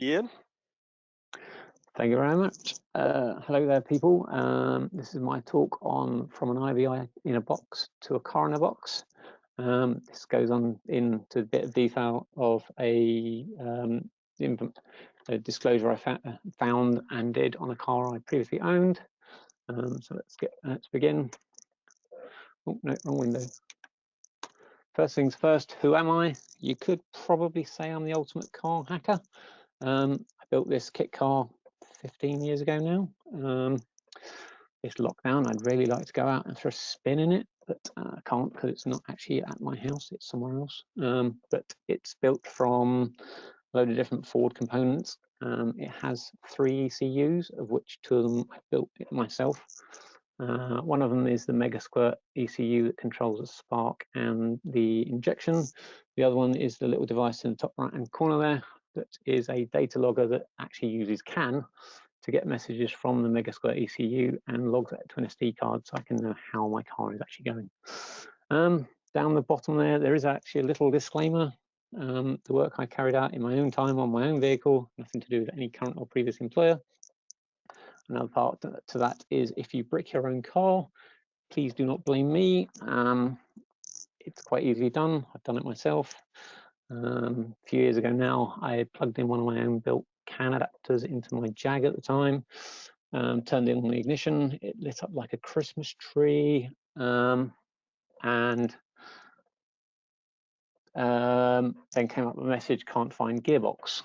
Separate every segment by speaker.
Speaker 1: Ian?
Speaker 2: Thank you very much. Hello there, people. This is my talk on from an IVI in a box to a car in a box. This goes on into a bit of detail of a disclosure I found and did on a car I previously owned. So let's begin. Oh no, wrong window. First things first, who am I? You could probably say I'm the ultimate car hacker. I built this kit car 15 years ago now. This lockdown, I'd really like to go out and for a spin in it, but I can't because it's not actually at my house, it's somewhere else. But it's built from a load of different Ford components. It has 3 ECUs, of which 2 of them I built it myself. One of them is the Mega Squirt ECU that controls the spark and the injection. The other one is the little device in the top right hand corner there that is a data logger that actually uses CAN to get messages from the Mega Squirt ECU and logs that to an SD card so I can know how my car is actually going. Down the bottom there is actually a little disclaimer. The work I carried out in my own time on my own vehicle, nothing to do with any current or previous employer. Another part to that is if you brick your own car, please do not blame me. It's quite easily done. I've done it myself. A few years ago now, I plugged in one of my own built CAN adapters into my Jag at the time, turned in the ignition, it lit up like a Christmas tree, and then came up a message, can't find gearbox,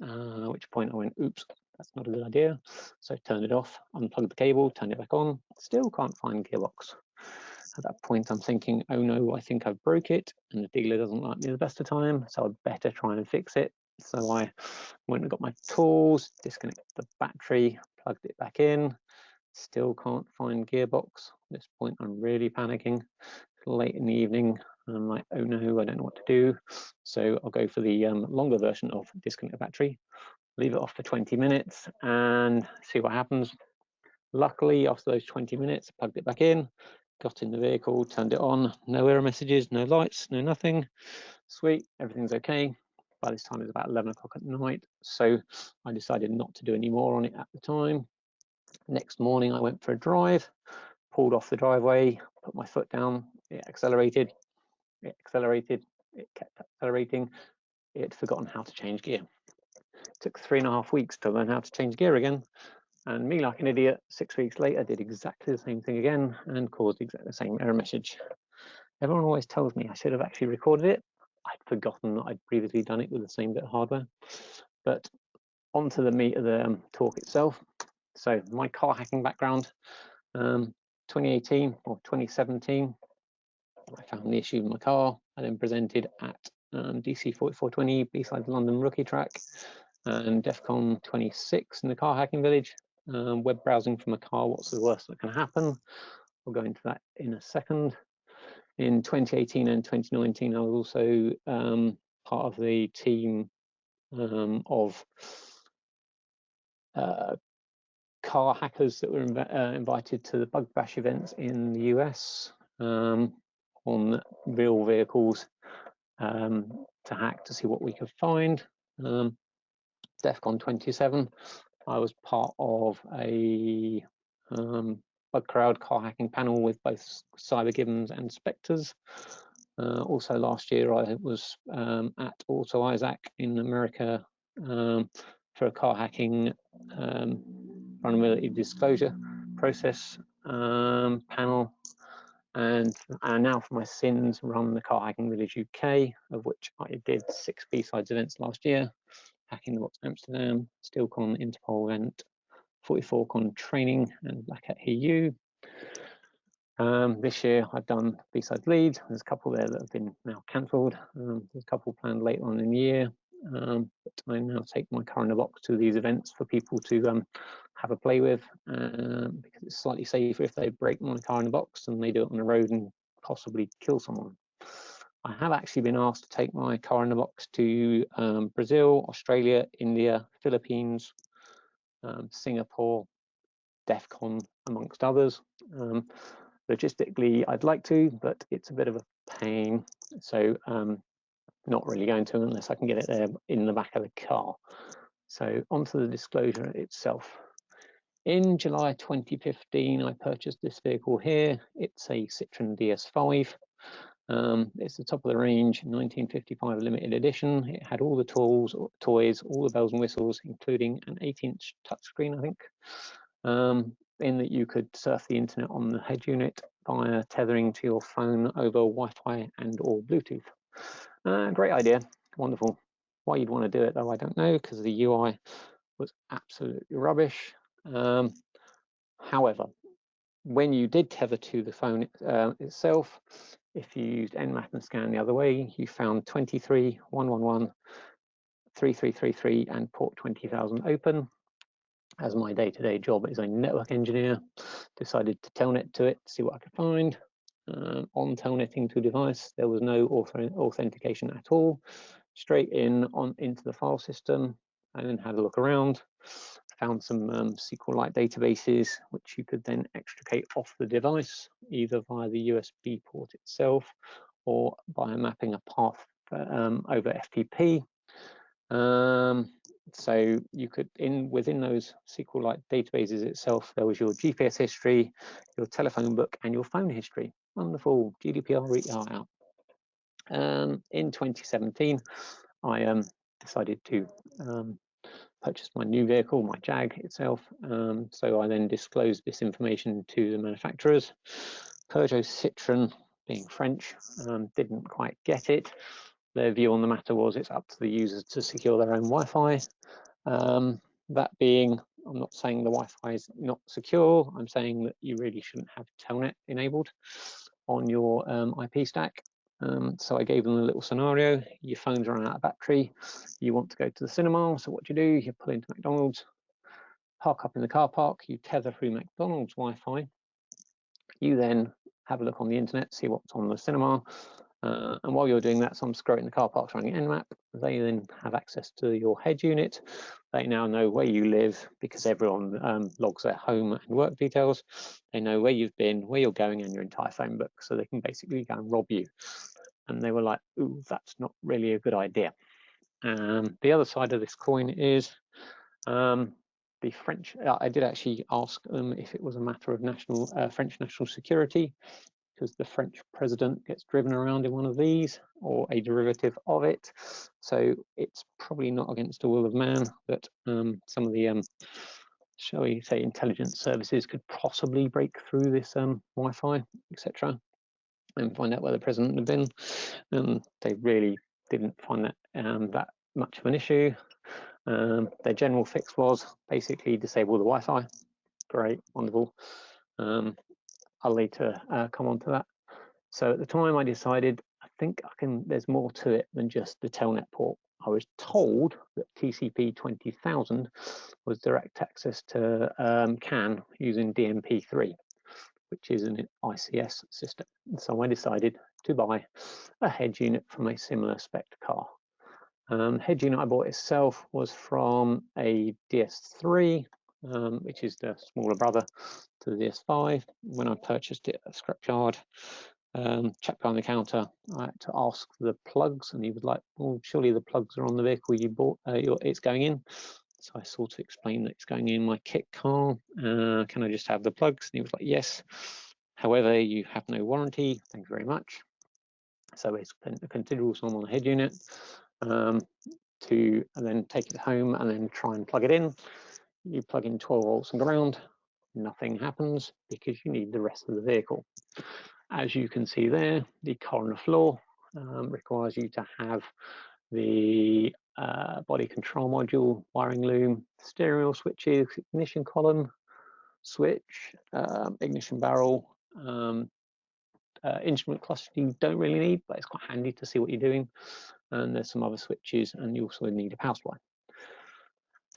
Speaker 2: at which point I went, oops, that's not a good idea. So I turned it off, unplugged the cable, turned it back on, still can't find gearbox. At that point, I'm thinking, oh no, I think I've broke it, and the dealer doesn't like me the best of time, so I'd better try and fix it. So I went and got my tools, disconnected the battery, plugged it back in, still can't find gearbox. At this point, I'm really panicking. It's late in the evening, and I'm like, oh no, I don't know what to do. So I'll go for the longer version of disconnect the battery, leave it off for 20 minutes and see what happens. Luckily, after those 20 minutes, plugged it back in, got in the vehicle, turned it on, no error messages, no lights, no nothing. Sweet, everything's okay. By this time, it's about 11 o'clock at night, so I decided not to do any more on it at the time. Next morning, I went for a drive, pulled off the driveway, put my foot down, it accelerated, it kept accelerating. It had forgotten how to change gear. It took 3.5 weeks to learn how to change gear again. And me, like an idiot, 6 weeks later, did exactly the same thing again and caused exactly the same error message. Everyone always tells me I should have actually recorded it. I'd forgotten that I'd previously done it with the same bit of hardware. But onto the meat of the talk itself. So my car hacking background, 2018 or 2017, I found the issue with my car. I then presented at DC 4420 B-side London Rookie Track and DEF CON 26 in the car hacking village. Web browsing from a car, what's the worst that can happen? We'll go into that in a second. In 2018 and 2019, I was also part of the team of car hackers that were invited to the Bug Bash events in the US on real vehicles to hack to see what we could find. DEF CON 27, I was part of a bug crowd car hacking panel with both CyberGibbons and Spectres. Also last year I was at Auto Isaac in America for a car hacking vulnerability disclosure process panel, and now for my sins run the Car Hacking Village UK, of which I did 6 B-sides events last year, Hacking the Box Amsterdam, SteelCon Interpol event, 44Con training and Black Hat EU. This year I've done B-side leads. There's a couple there that have been now cancelled. There's a couple planned later on in the year. But I now take my car in a box to these events for people to have a play with, because it's slightly safer if they break my car in a box and they do it on the road and possibly kill someone. I have actually been asked to take my car in a box to Brazil, Australia, India, Philippines, Singapore, DEF CON, amongst others. Logistically, I'd like to, but it's a bit of a pain. So not really going to unless I can get it there in the back of the car. So onto the disclosure itself. In July 2015, I purchased this vehicle here. It's a Citroen DS5. It's the top of the range, 1955 limited edition. It had all the toys, all the bells and whistles, including an 8-inch touchscreen, I think, in that you could surf the internet on the head unit via tethering to your phone over Wi-Fi and or Bluetooth. Great idea, wonderful. Why you'd want to do it though, I don't know, because the UI was absolutely rubbish. However, when you did tether to the phone itself, if you used Nmap and scan the other way, you found 23.111.3333 and port 20,000 open. As my day-to-day job as a network engineer, decided to telnet to it, see what I could find. On telnetting to device, there was no authentication at all. Straight in into the file system, and then had a look around. Found some SQLite databases, which you could then extricate off the device, either via the USB port itself or by mapping a path over FTP. So you could, within those SQLite databases itself, there was your GPS history, your telephone book, and your phone history. Wonderful, GDPR out. In 2017, I decided to purchased my new vehicle, my Jag itself. So I then disclosed this information to the manufacturers. Peugeot Citroen, being French, didn't quite get it. Their view on the matter was it's up to the users to secure their own Wi-Fi. That being, I'm not saying the Wi-Fi is not secure. I'm saying that you really shouldn't have Telnet enabled on your IP stack. So I gave them a little scenario. Your phone's run out of battery. You want to go to the cinema. So what do? You pull into McDonald's, park up in the car park. You tether through McDonald's Wi-Fi. You then have a look on the internet, see what's on the cinema. And while you're doing that, some scroll in the car park running Nmap. They then have access to your head unit. They now know where you live because everyone logs their home and work details. They know where you've been, where you're going, and your entire phone book. So they can basically go and rob you. And they were like, ooh, that's not really a good idea. The other side of this coin is the French. I did actually ask them if it was a matter of French national security, because the French president gets driven around in one of these or a derivative of it. So it's probably not against the will of man that some of the, shall we say, intelligence services could possibly break through this Wi-Fi, etc., and find out where the president had been. And they really didn't find that that much of an issue. Their general fix was basically disable the Wi-Fi. Great, wonderful. I'll later come on to that. So at the time I decided, I think there's more to it than just the Telnet port. I was told that TCP 20,000 was direct access to CAN using DMP3, which is an ICS system. And so I decided to buy a head unit from a similar spec car. Head unit I bought itself was from a DS3, which is the smaller brother to the DS5. When I purchased it at a scrapyard, chap behind the counter, I had to ask for the plugs, and he was like, well, surely the plugs are on the vehicle you bought, it's going in. So I sort of explained that it's going in my kit car. Can I just have the plugs? And he was like, yes. However, you have no warranty. Thank you very much. So it's a considerable sum on the head unit to then take it home and then try and plug it in. You plug in 12 volts and ground, nothing happens because you need the rest of the vehicle. As you can see there, the car on the floor requires you to have the body control module, wiring loom, steering wheel switches, ignition column, switch, ignition barrel, instrument cluster you don't really need, but it's quite handy to see what you're doing. And there's some other switches, and you also need a power supply.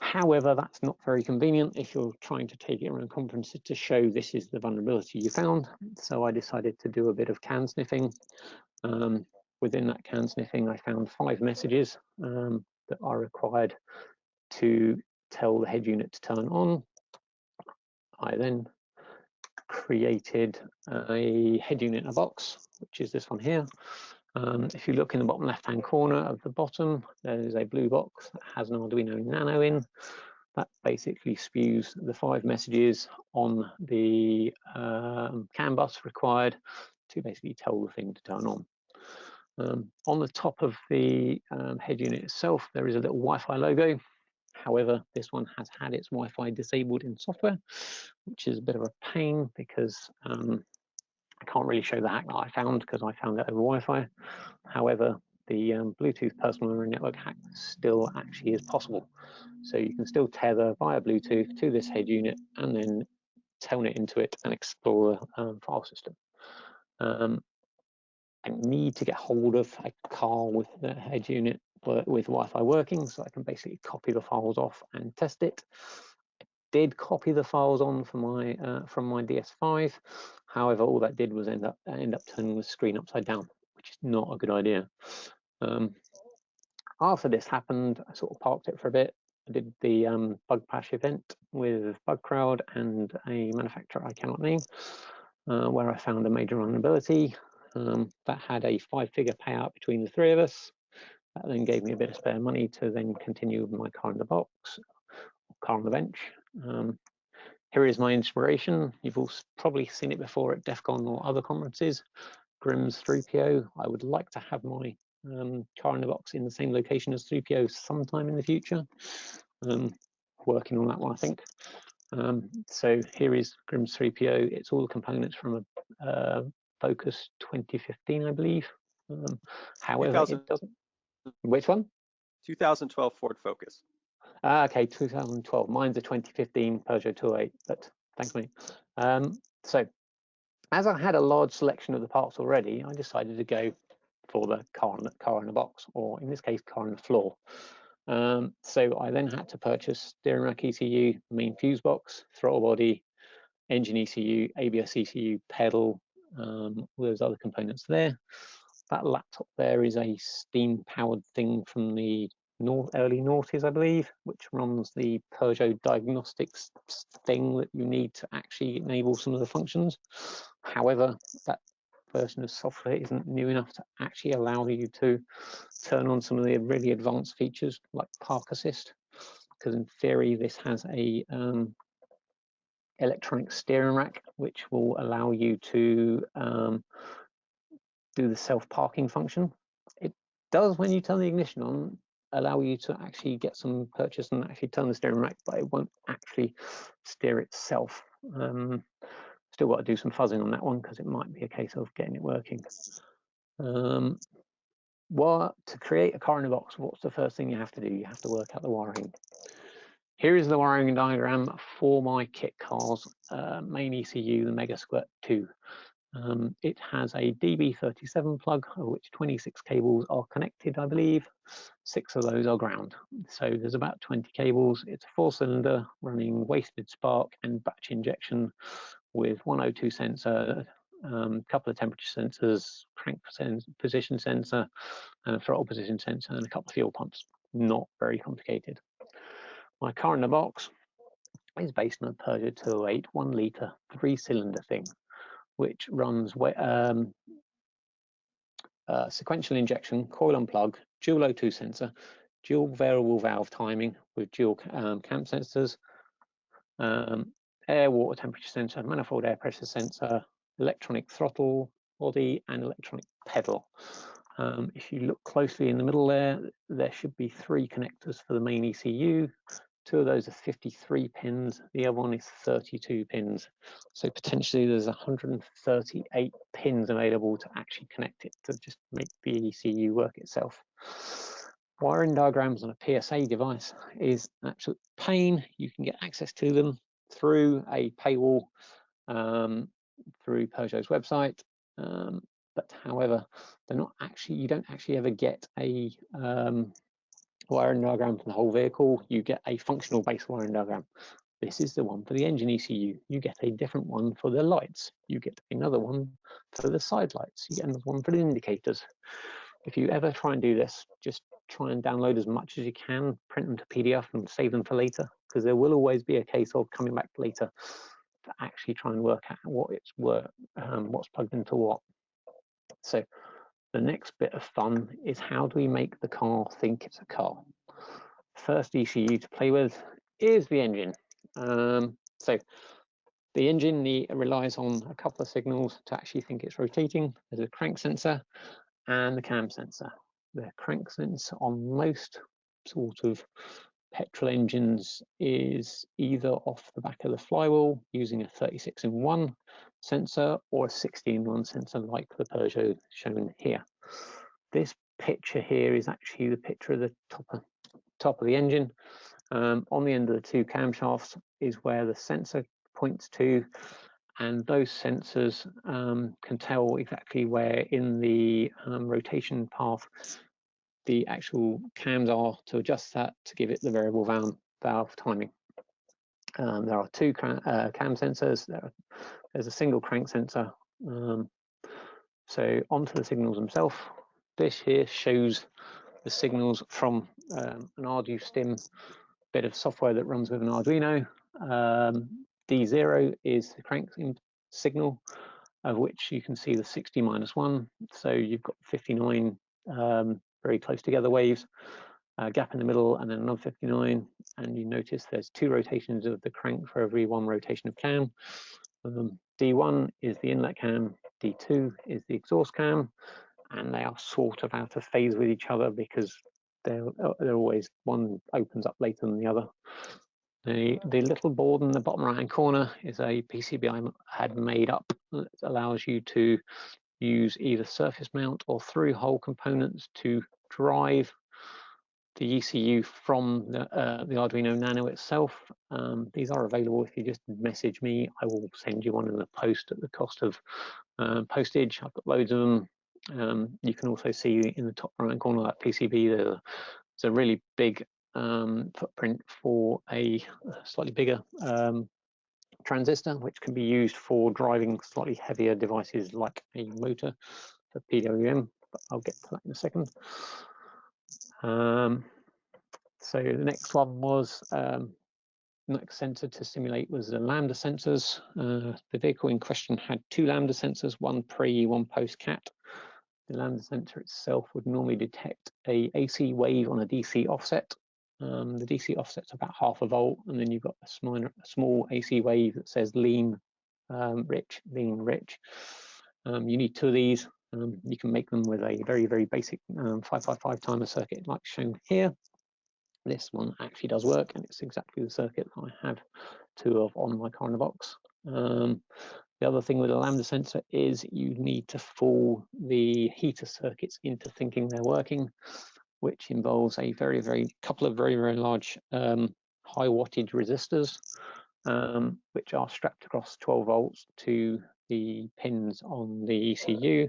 Speaker 2: However, that's not very convenient if you're trying to take it around conferences to show this is the vulnerability you found. So I decided to do a bit of CAN sniffing. Within that CAN sniffing, I found 5 messages that are required to tell the head unit to turn on. I then created a head unit in a box, which is this one here. If you look in the bottom left-hand corner of the bottom, there is a blue box that has an Arduino Nano in. That basically spews the 5 messages on the CAN bus required to basically tell the thing to turn on. On the top of the head unit itself, there is a little Wi-Fi logo. However, this one has had its Wi-Fi disabled in software, which is a bit of a pain because I can't really show the hack that I found because I found it over Wi-Fi. However, the Bluetooth personal memory network hack still actually is possible. So you can still tether via Bluetooth to this head unit and then telnet into it and explore the file system. I need to get hold of a car with the head unit with Wi-Fi working, so I can basically copy the files off and test it. I did copy the files on for my from my DS5. However, all that did was end up turning the screen upside down, which is not a good idea. After this happened, I sort of parked it for a bit. I did the bug bash event with BugCrowd and a manufacturer I cannot name, where I found a major vulnerability that had a 5-figure payout between the 3 of us. That then gave me a bit of spare money to then continue with my car in the box, car on the bench. Here is my inspiration. You've all probably seen it before at DEF CON or other conferences. GRIMM's 3PO. I would like to have my car in the box in the same location as 3PO sometime in the future. Working on that one, I think. So here is GRIMM's 3PO. It's all the components from a Focus 2015, I believe. However, it doesn't. Which one?
Speaker 1: 2012 Ford Focus.
Speaker 2: Okay, 2012. Mine's a 2015 Peugeot 208, but thanks, mate. So as I had a large selection of the parts already, I decided to go for the car in the box, or in this case, car on the floor. So I then had to purchase steering rack ECU, main fuse box, throttle body, engine ECU, ABS ECU, pedal, all those other components there. That laptop there is a steam-powered thing from the early noughties, I believe, which runs the Peugeot diagnostics thing that you need to actually enable some of the functions. However, that version of software isn't new enough to actually allow you to turn on some of the really advanced features like park assist, because in theory this has a electronic steering rack which will allow you to do the self-parking function. It does, when you turn the ignition on, allow you to actually get some purchase and actually turn the steering rack, but it won't actually steer itself. Still got to do some fuzzing on that one because it might be a case of getting it working. To create a car in a box, what's the first thing you have to do? You have to work out the wiring. Here is the wiring diagram for my kit car's main ECU, the Mega Squirt 2. It has a DB37 plug, of which 26 cables are connected, I believe. 6 of those are ground. So there's about 20 cables. It's a 4-cylinder running wasted spark and batch injection with 102 sensor, couple of temperature sensors, crank position sensor, and a throttle position sensor, and a couple of fuel pumps. Not very complicated. My car in the box is based on a Peugeot 208 1-litre 3-cylinder thing, which runs sequential injection, coil and plug, dual O2 sensor, dual variable valve timing with dual camp sensors, air water temperature sensor, manifold air pressure sensor, electronic throttle body, and electronic pedal. If you look closely in the middle there should be 3 connectors for the main ECU. 2 of those are 53 pins, the other one is 32 pins. So potentially there's 138 pins available to actually connect it to just make the ECU work itself. Wiring diagrams on a PSA device is an absolute pain. You can get access to them through a paywall through Peugeot's website. But however, they're not actually, you don't actually ever get a wiring diagram for the whole vehicle. You get a functional base wiring diagram. This is the one for the engine ECU. You get a different one for the lights. You get another one for the side lights. You get another one for the indicators. If you ever try and do this, just try and download as much as you can, print them to PDF and save them for later, because there will always be a case of coming back later to actually try and work out what's plugged into what. So the next bit of fun is how do we make the car think it's a car? First ECU to play with is the engine. So the engine relies on a couple of signals to actually think it's rotating. There's a crank sensor and the cam sensor. The crank sensor on most sort of petrol engines is either off the back of the flywheel using a 36-in-1 sensor or a 60-in-1 sensor like the Peugeot shown here. This picture here is actually the picture of the top of the engine. On the end of the two camshafts is where the sensor points to, and those sensors can tell exactly where in the rotation path the actual cams are to adjust that to give it the variable valve timing. There are two cam sensors. There's a single crank sensor. So onto the signals themselves. This here shows the signals from an ArduStim bit of software that runs with an Arduino. D0 is the crank signal, of which you can see the 60 - 1. So you've got 59 very close together waves, gap in the middle, and then another 59. And you notice there's 2 rotations of the crank for every 1 rotation of cam. D1 is the inlet cam, D2 is the exhaust cam, and they are sort of out of phase with each other because they're always, one opens up later than the other. The little board in the bottom right hand corner is a PCB I had made up that allows you to use either surface mount or through hole components to drive the ECU from the Arduino Nano itself. These are available if you just message me. I will send you one in the post at the cost of postage. I've got loads of them. You can also see in the top right hand corner of that PCB there's a really big footprint for a slightly bigger transistor, which can be used for driving slightly heavier devices like a motor for PWM, but I'll get to that in a second. So the next one was next sensor to simulate was the Lambda Sensors. The vehicle in question had 2 Lambda sensors, one pre, one post cat. The Lambda sensor itself would normally detect a AC wave on a DC offset. The DC offset's about 1/2 volt, and then you've got a small AC wave that says lean rich, lean rich. You need 2 of these. You can make them with a very, very basic 555 timer circuit like shown here. This one actually does work, and it's exactly the circuit that I have 2 of on my car in the box. The other thing with a Lambda sensor is you need to fool the heater circuits into thinking they're working, which involves a couple of very large high wattage resistors, which are strapped across 12 volts to the pins on the ECU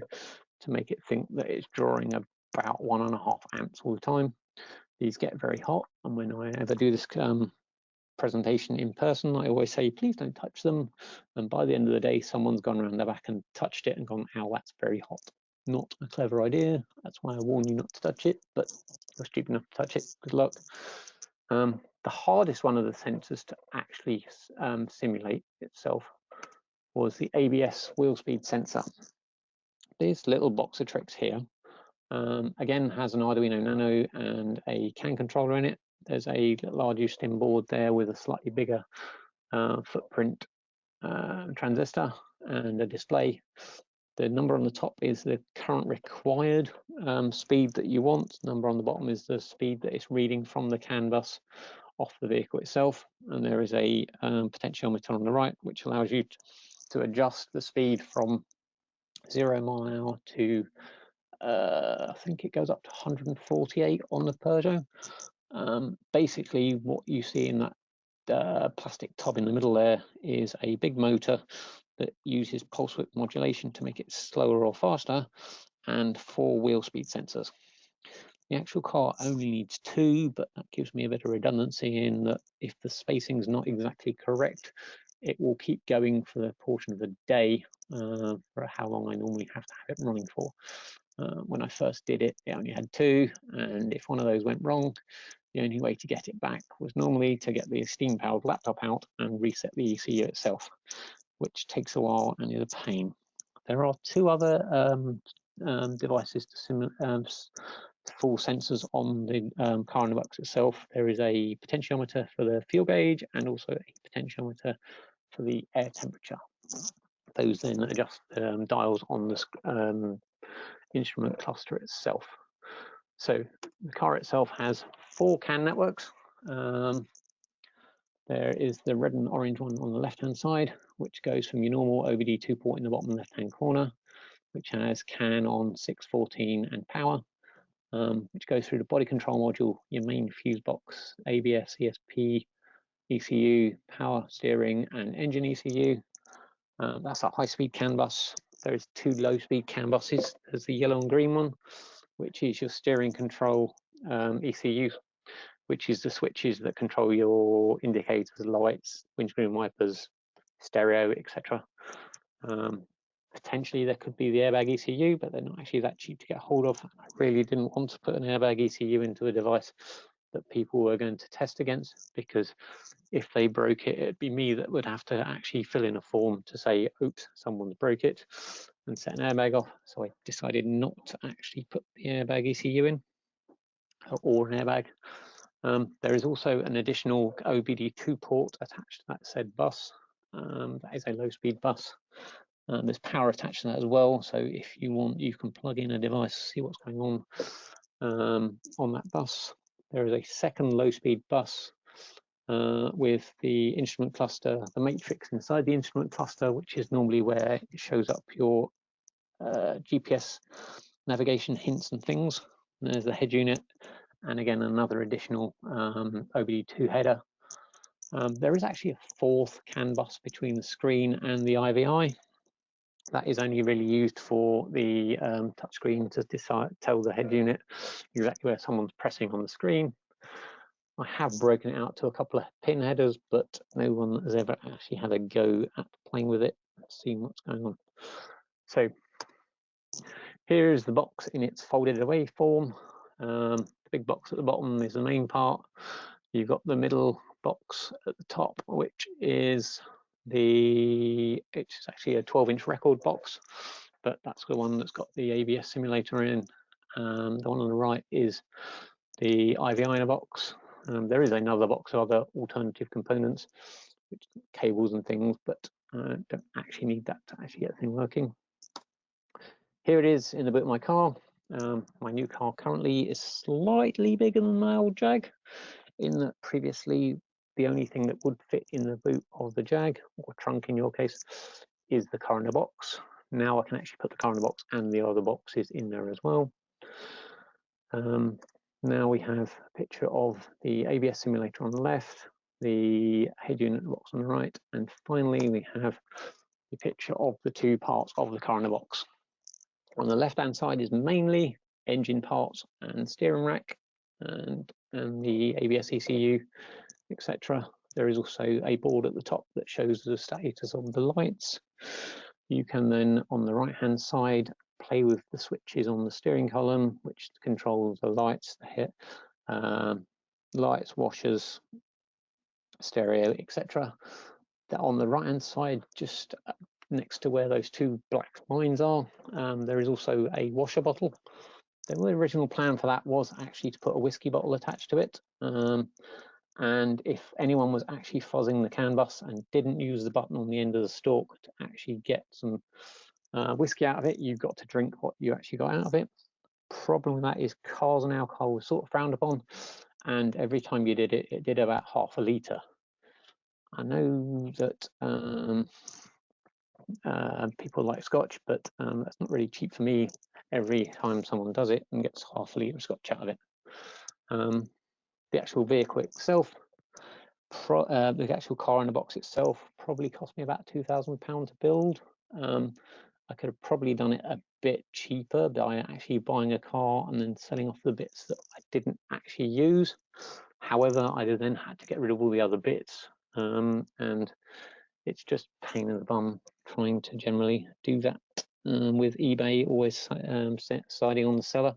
Speaker 2: to make it think that it's drawing about 1.5 amps all the time. These get very hot, and when I ever do this presentation in person, I always say, please don't touch them. And by the end of the day, someone's gone around the back and touched it and gone, ow, that's very hot. Not a clever idea. That's why I warn you not to touch it, but if you're stupid enough to touch it, good luck. The hardest one of the sensors to actually simulate itself was the ABS wheel speed sensor. This little box of tricks here, again, has an Arduino Nano and a CAN controller in it. There's a little ArduStim board there with a slightly bigger footprint transistor and a display. The number on the top is the current required speed that you want. The number on the bottom is the speed that it's reading from the CAN bus off the vehicle itself. And there is a potentiometer on the right, which allows you to adjust the speed from 0 mph to I think it goes up to 148 on the Peugeot. Basically, what you see in that plastic tub in the middle there is a big motor that uses pulse width modulation to make it slower or faster, and 4 wheel speed sensors. The actual car only needs 2, but that gives me a bit of redundancy in that if the spacing is not exactly correct, it will keep going for the portion of the day for how long I normally have to have it running for. When I first did it, it only had 2, and if one of those went wrong, the only way to get it back was normally to get the steam-powered laptop out and reset the ECU itself, which takes a while and is a pain. There are 2 other devices to full sensors on the car in the box itself. There is a potentiometer for the fuel gauge and also a potentiometer for the air temperature. Those then adjust dials on the instrument cluster itself. So the car itself has 4 CAN networks. There is the red and orange one on the left-hand side, which goes from your normal OBD2 port in the bottom left-hand corner, which has CAN on 614 and power, which goes through the body control module, your main fuse box, ABS, ESP, ECU, power, steering, and engine ECU. That's a high-speed CAN bus. There's 2 low-speed CAN buses. There's the yellow and green one, which is your steering control ECU, which is the switches that control your indicators, lights, windscreen wipers, stereo, etc. Potentially there could be the airbag ECU, but they're not actually that cheap to get hold of. I really didn't want to put an airbag ECU into a device that people were going to test against, because if they broke it, it'd be me that would have to actually fill in a form to say, oops, someone's broke it, and set an airbag off. So I decided not to actually put the airbag ECU in, or an airbag. There is also an additional OBD2 port attached to that said bus. That is a low-speed bus. There's power attached to that as well, so if you want, you can plug in a device, see what's going on that bus. There is a second low-speed bus with the instrument cluster, the matrix inside the instrument cluster, which is normally where it shows up your GPS navigation hints and things. And there's the head unit, and again another additional OBD2 header. There is actually a 4th CAN bus between the screen and the IVI. That is only really used for the touchscreen to tell the head unit exactly where someone's pressing on the screen. I have broken it out to a couple of pin headers, but no one has ever actually had a go at playing with it and seeing what's going on. So here is the box in its folded away form. The big box at the bottom is the main part. You've got the middle box at the top, which is it's actually a 12-inch record box, but that's the one that's got the ABS simulator in. The one on the right is the IVI in a box. There is another box of other alternative components, which cables and things, but don't actually need that to actually get the thing working. Here it is in the boot of my car. My new car currently is slightly bigger than my old Jag, in that previously the only thing that would fit in the boot of the Jag, or trunk in your case, is the car in the box. Now I can actually put the car in the box and the other boxes in there as well. Now we have a picture of the ABS simulator on the left, the head unit box on the right, and finally we have the picture of the 2 parts of the car in the box. On the left-hand side is mainly engine parts and steering rack and the ABS ECU, etc. There is also a board at the top that shows the status of the lights. You can then, on the right-hand side, play with the switches on the steering column, which controls the lights, lights, washers, stereo, etc. On the right-hand side, just next to where those 2 black lines are, there is also a washer bottle. The original plan for that was actually to put a whiskey bottle attached to it. And if anyone was actually fuzzing the CAN bus and didn't use the button on the end of the stalk to actually get some whiskey out of it, you've got to drink what you actually got out of it. Problem with that is cars and alcohol was sort of frowned upon, and every time you did it, it did about half a litre. I know that people like scotch, but that's not really cheap for me every time someone does it and gets half a litre of scotch out of it. The actual vehicle itself, the actual car in the box itself, probably cost me about £2,000 to build. I could have probably done it a bit cheaper by actually buying a car and then selling off the bits that I didn't actually use. However, I then had to get rid of all the other bits, and it's just pain in the bum trying to generally do that. With eBay always siding on the seller,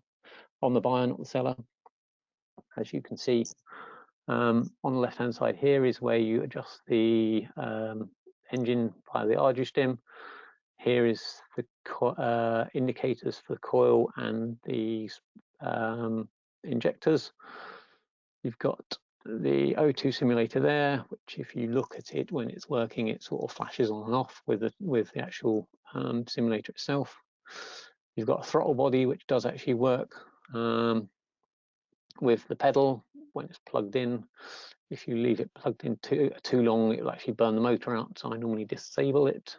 Speaker 2: on the buyer, not the seller. As you can see, on the left-hand side here is where you adjust the engine via the RG stim. Here is the indicators for the coil and the injectors. You've got the O2 simulator there, which if you look at it when it's working, it sort of flashes on and off with the actual simulator itself. You've got a throttle body, which does actually work with the pedal when it's plugged in. If you leave it plugged in too long, it will actually burn the motor out, so I normally disable it.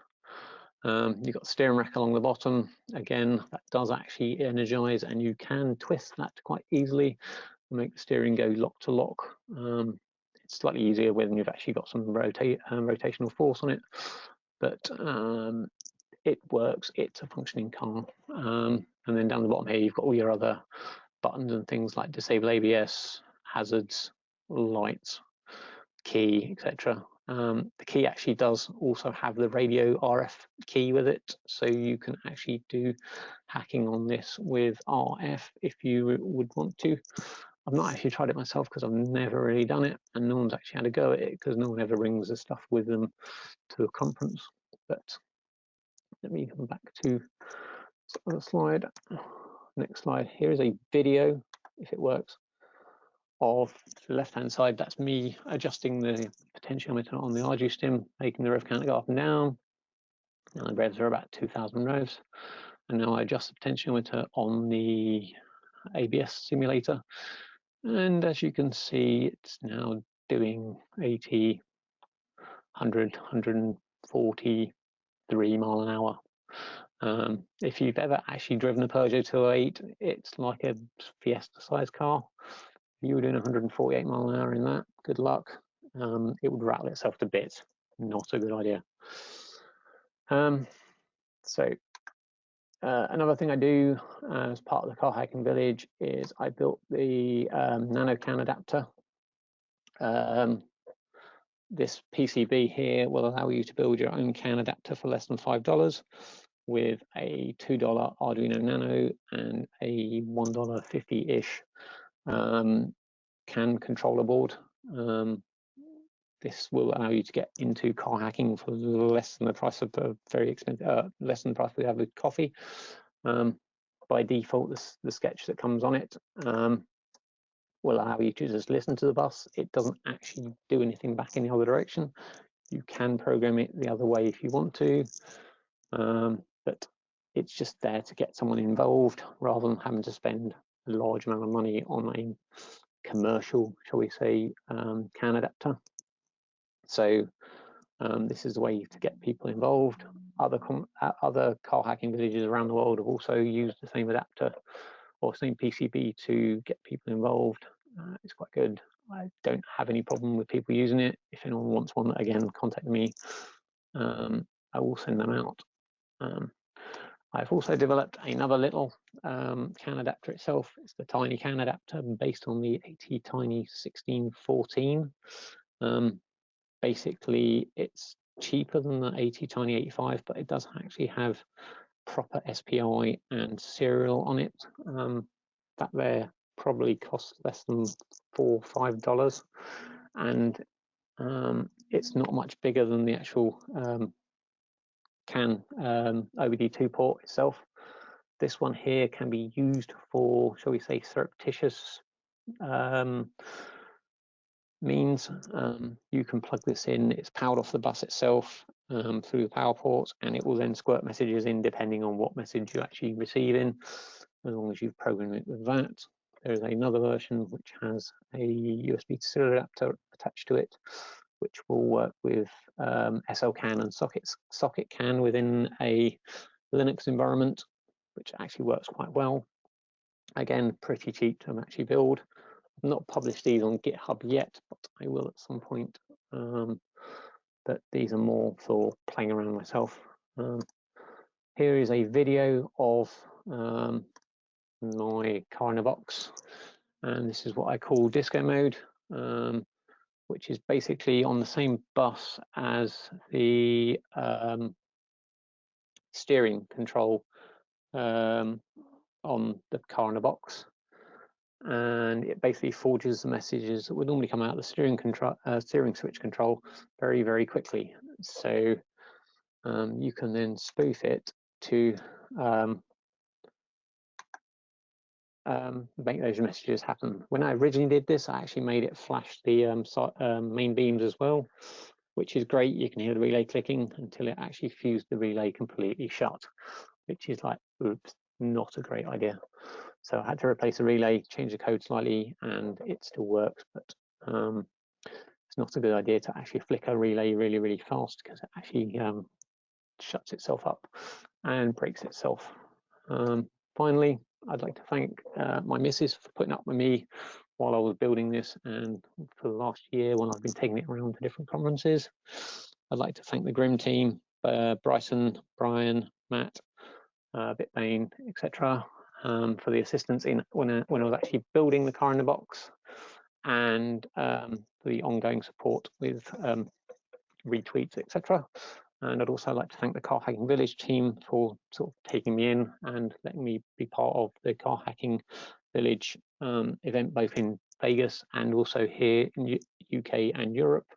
Speaker 2: You've got the steering rack along the bottom. Again, that does actually energize, and you can twist that quite easily and make the steering go lock to lock. It's slightly easier when you've actually got some rotational force on it, but it works. It's a functioning car. And then down the bottom here, you've got all your other buttons and things like disable ABS, hazards, lights, key, etc. The key actually does also have the radio RF key with it, so you can actually do hacking on this with RF if you would want to. I've not actually tried it myself because I've never really done it, and no one's actually had a go at it because no one ever brings the stuff with them to a conference. But let me come back to the slide. Next slide. Here is a video, if it works, of the left-hand side. That's me adjusting the potentiometer on the RG stim, making the rev counter go up and down. Now the revs are about 2,000 revs. And now I adjust the potentiometer on the ABS simulator. And as you can see, it's now doing 80, 100, 143 mile an hour. If you've ever actually driven a Peugeot 208, it's like a Fiesta size car. If you were doing 148 mile an hour in that, good luck. It would rattle itself to bits. Not a good idea. Another thing I do as part of the car hacking village is I built the nano CAN adapter. This PCB here will allow you to build your own CAN adapter for less than $5 with a $2 Arduino Nano and a $1.50-ish CAN controller board. This will allow you to get into car hacking for less than the price of a very expensive, less than the price we have with coffee. By default, the sketch that comes on it will allow you to just listen to the bus. It doesn't actually do anything back in the other direction. You can program it the other way if you want to, but it's just there to get someone involved rather than having to spend a large amount of money on a commercial, shall we say, CAN adapter. So this is the way to get people involved. Other car hacking villages around the world have also used the same adapter or same PCB to get people involved. It's quite good. I don't have any problem with people using it. If anyone wants one, again, contact me. I will send them out. I've also developed another little CAN adapter itself. It's the Tiny CAN adapter based on the ATtiny 1614. Basically, it's cheaper than the ATtiny 85, but it does actually have proper SPI and serial on it. That there probably costs less than $4 or $5, and it's not much bigger than the actual CAN OBD2 port itself. This one here can be used for, shall we say, surreptitious means. You can plug this in. It's powered off the bus itself through the power ports, and it will then squirt messages in depending on what message you actually receive in, as long as you've programmed it with that. There is another version which has a USB to serial adapter attached to it, which will work with SL CAN and socket CAN within a Linux environment, which actually works quite well. Again, pretty cheap to actually build. I've not published these on GitHub yet, but I will at some point. But these are more for playing around myself. Here is a video of my car in a box, and this is what I call disco mode, which is basically on the same bus as the steering control on the car in a box, and it basically forges the messages that would normally come out of the steering switch control very, very quickly. So you can then spoof it to make those messages happen. When I originally did this, I actually made it flash the main beams as well, which is great. You can hear the relay clicking until it actually fused the relay completely shut, which is like, oops, not a great idea. So I had to replace the relay, change the code slightly, and it still works, but it's not a good idea to actually flick a relay really, really fast, because it actually shuts itself up and breaks itself. Finally, I'd like to thank my missus for putting up with me while I was building this, and for the last year when I've been taking it around to different conferences. I'd like to thank the GRIMM team, Bryson, Brian, Matt, Bitbane, etc., for the assistance in when I was actually building the car in the box, and for the ongoing support with retweets, etc. And I'd also like to thank the Car Hacking Village team for sort of taking me in and letting me be part of the Car Hacking Village event, both in Vegas and also here in UK and Europe.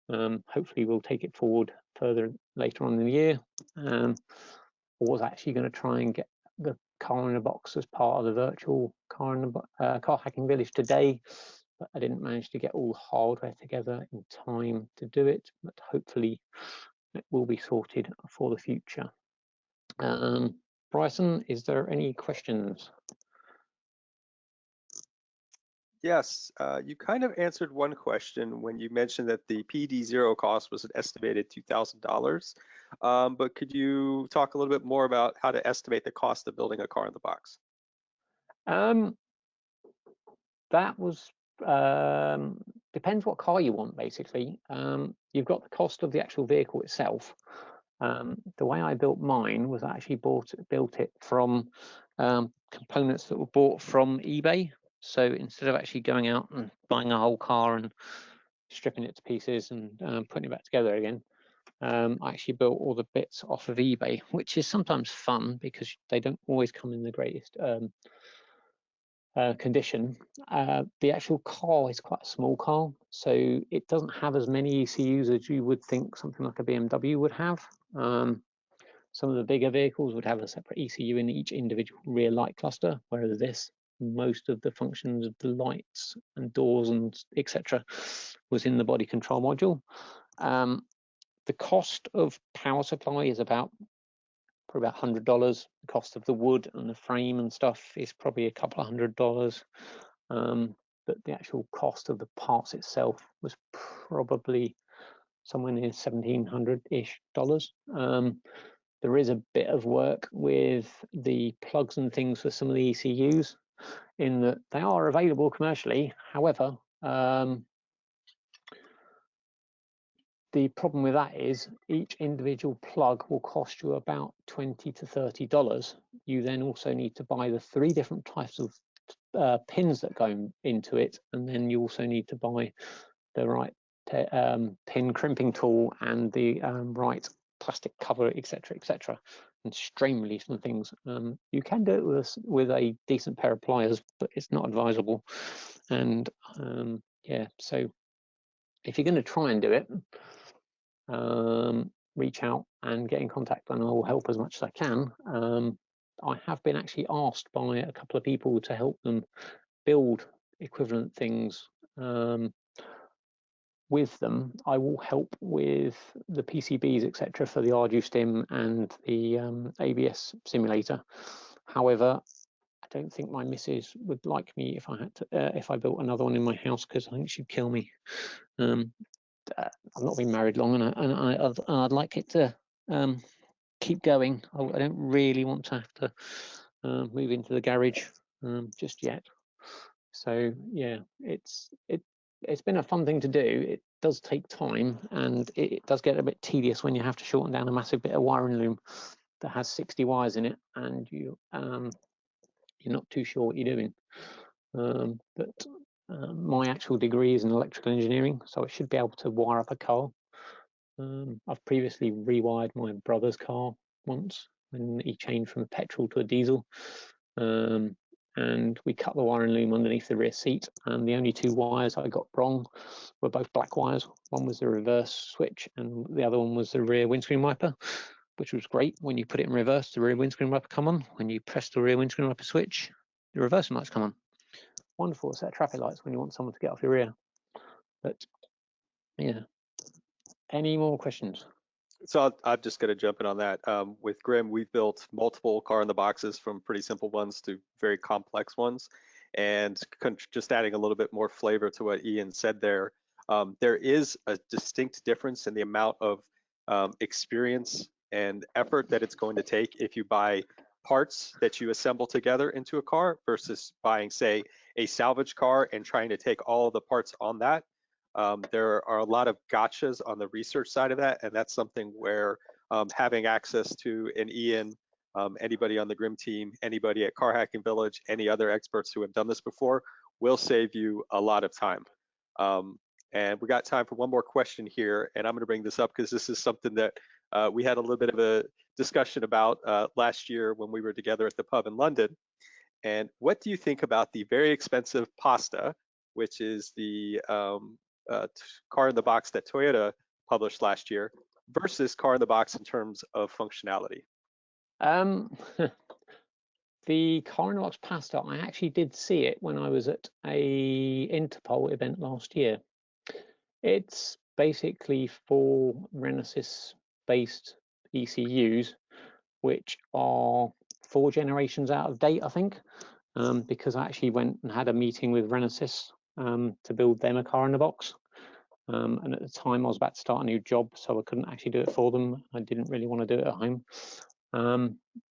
Speaker 2: Hopefully we'll take it forward further later on in the year. I was actually going to try and get the car in a box as part of the virtual car hacking village today, but I didn't manage to get all the hardware together in time to do it, but hopefully it will be sorted for the future. Bryson, is there any questions?
Speaker 1: Yes, you kind of answered one question when you mentioned that the PD0 cost was an estimated $2,000. But could you talk a little bit more about how to estimate the cost of building a car in the box?
Speaker 2: That was depends what car you want, basically. You've got the cost of the actual vehicle itself. The way I built mine was I actually built it from components that were bought from eBay. So instead of actually going out and buying a whole car and stripping it to pieces and putting it back together again, I actually built all the bits off of eBay, which is sometimes fun because they don't always come in the greatest condition. The actual car is quite a small car, so it doesn't have as many ECUs as you would think something like a BMW would have. Some of the bigger vehicles would have a separate ECU in each individual rear light cluster, whereas this, most of the functions of the lights and doors and etc. was in the body control module. The cost of power supply is about $100. The cost of the wood and the frame and stuff is probably a couple of $100. But the actual cost of the parts itself was probably somewhere near $1,700-ish. There is a bit of work with the plugs and things for some of the ECUs, in that they are available commercially. However, the problem with that is each individual plug will cost you about $20 to $30. You then also need to buy the 3 different types of pins that go into it, and then you also need to buy the right pin crimping tool and the right plastic cover, etc., etc., and strain release and things. You can do it with a decent pair of pliers, but it's not advisable. And yeah, so if you're going to try and do it, reach out and get in contact, and I will help as much as I can. I have been actually asked by a couple of people to help them build equivalent things with them. I will help with the PCBs, etc., for the RGStim and the ABS simulator. However, I don't think my missus would like me if I had to if I built another one in my house, because I think she'd kill me. I've not been married long, and I'd like it to keep going. I don't really want to have to move into the garage just yet. So yeah, it's been a fun thing to do. It does take time, and it does get a bit tedious when you have to shorten down a massive bit of wiring loom that has 60 wires in it, and you're not too sure what you're doing. But my actual degree is in electrical engineering, so I should be able to wire up a car. I've previously rewired my brother's car once when he changed from a petrol to a diesel, and we cut the wiring loom underneath the rear seat, and the only 2 wires I got wrong were both black wires. One was the reverse switch and the other one was the rear windscreen wiper. which was great. When you put it in reverse, the rear windscreen wiper come on. When you press the rear windscreen wiper switch, the reversing lights come on. Wonderful set of traffic lights when you want someone to get off your rear. But yeah, any more questions?
Speaker 1: So I'm just going to jump in on that. With GRIMM, we've built multiple car in the boxes, from pretty simple ones to very complex ones. And just adding a little bit more flavor to what Ian said there, there is a distinct difference in the amount of experience and effort that it's going to take if you buy parts that you assemble together into a car versus buying, say, a salvage car and trying to take all of the parts on that. There are a lot of gotchas on the research side of that, and that's something where having access to an Ian, anybody on the GRIMM team, anybody at Car Hacking Village, any other experts who have done this before will save you a lot of time. And we got time for one more question here, and I'm going to bring this up because this is something that we had a little bit of a discussion about last year when we were together at the pub in London. And what do you think about the very expensive Pasta, which is the car in the box that Toyota published last year, versus car in the box in terms of functionality?
Speaker 2: The car in the box Pasta, I actually did see it when I was at a Interpol event last year. It's basically 4 Renesas based ECUs, which are 4 generations out of date, I think, because I actually went and had a meeting with Renesas to build them a car in the box. And at the time I was about to start a new job, so I couldn't actually do it for them. I didn't really want to do it at home.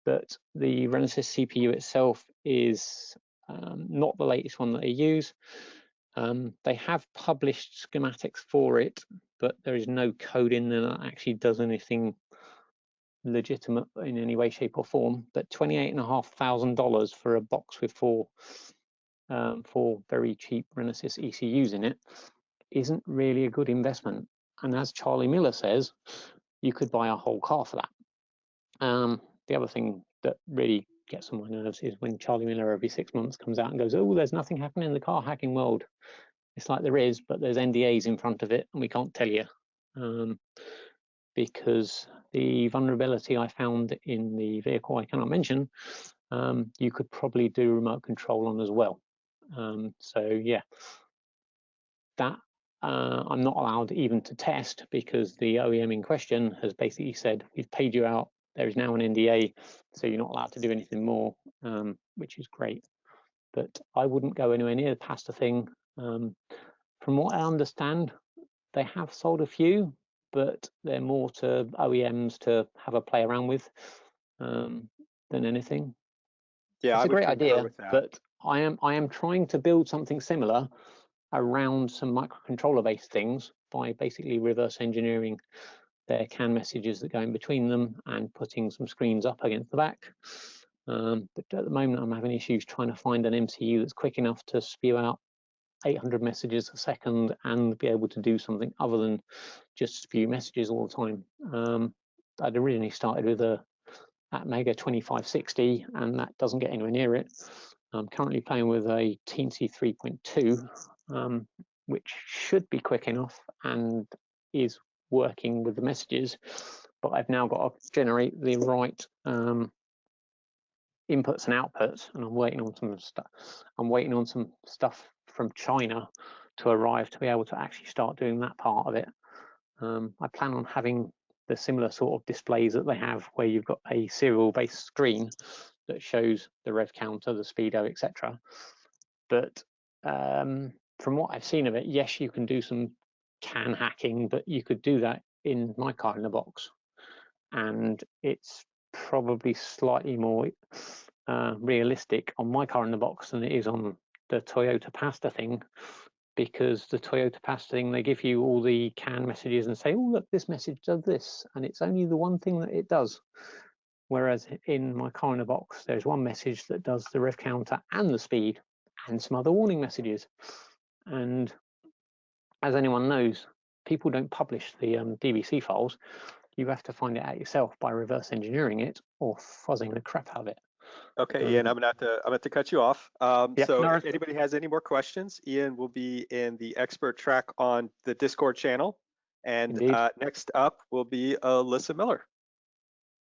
Speaker 2: But the Renesas CPU itself is not the latest one that they use. They have published schematics for it, but there is no code in there that actually does anything legitimate in any way, shape or form. But $28,500 for a box with 4 very cheap Renesas ECUs in it isn't really a good investment. And as Charlie Miller says, you could buy a whole car for that. The other thing that really gets on my nerves is when Charlie Miller every 6 months comes out and goes, oh, there's nothing happening in the car hacking world. It's like there is, but there's NDAs in front of it and we can't tell you. Because the vulnerability I found in the vehicle I cannot mention, you could probably do remote control on as well. So yeah, that I'm not allowed even to test because the OEM in question has basically said, we've paid you out, there is now an NDA, so you're not allowed to do anything more, which is great. But I wouldn't go anywhere near the Pasta thing. From what I understand, they have sold a few, but they're more to OEMs to have a play around with than anything.
Speaker 1: Yeah,
Speaker 2: it's
Speaker 1: I
Speaker 2: a
Speaker 1: would
Speaker 2: great
Speaker 1: concur
Speaker 2: idea,
Speaker 1: with that.
Speaker 2: but I am trying to build something similar around some microcontroller based things by basically reverse engineering their CAN messages that go in between them and putting some screens up against the back. But at the moment I'm having issues trying to find an MCU that's quick enough to spew out 800 messages a second and be able to do something other than just spew messages all the time. I'd originally started with a Atmega 2560 and that doesn't get anywhere near it. I'm currently playing with a Teensy 3.2, which should be quick enough and is working with the messages, but I've now got to generate the right inputs and outputs, and I'm waiting on some stuff. I'm waiting on some stuff from China to arrive to be able to actually start doing that part of it. I plan on having the similar sort of displays that they have where you've got a serial-based screen that shows the rev counter, the speedo, etc. But from what I've seen of it, yes, you can do some CAN hacking, but you could do that in my car in the box, and it's probably slightly more realistic on my car in the box than it is on the Toyota Pasta thing, because the Toyota Pasta thing, they give you all the CAN messages and say, oh, look, this message does this, and it's only the one thing that it does. Whereas in my car in a box, there's one message that does the rev counter and the speed and some other warning messages. And as anyone knows, people don't publish the DBC files. You have to find it out yourself by reverse engineering it or fuzzing the crap out of it.
Speaker 1: Okay, Ian, I'm gonna have to cut you off.
Speaker 2: Yeah,
Speaker 1: So
Speaker 2: no,
Speaker 1: if anybody has any more questions, Ian will be in the expert track on the Discord channel, and
Speaker 2: indeed.
Speaker 1: next up will be Alyssa Miller.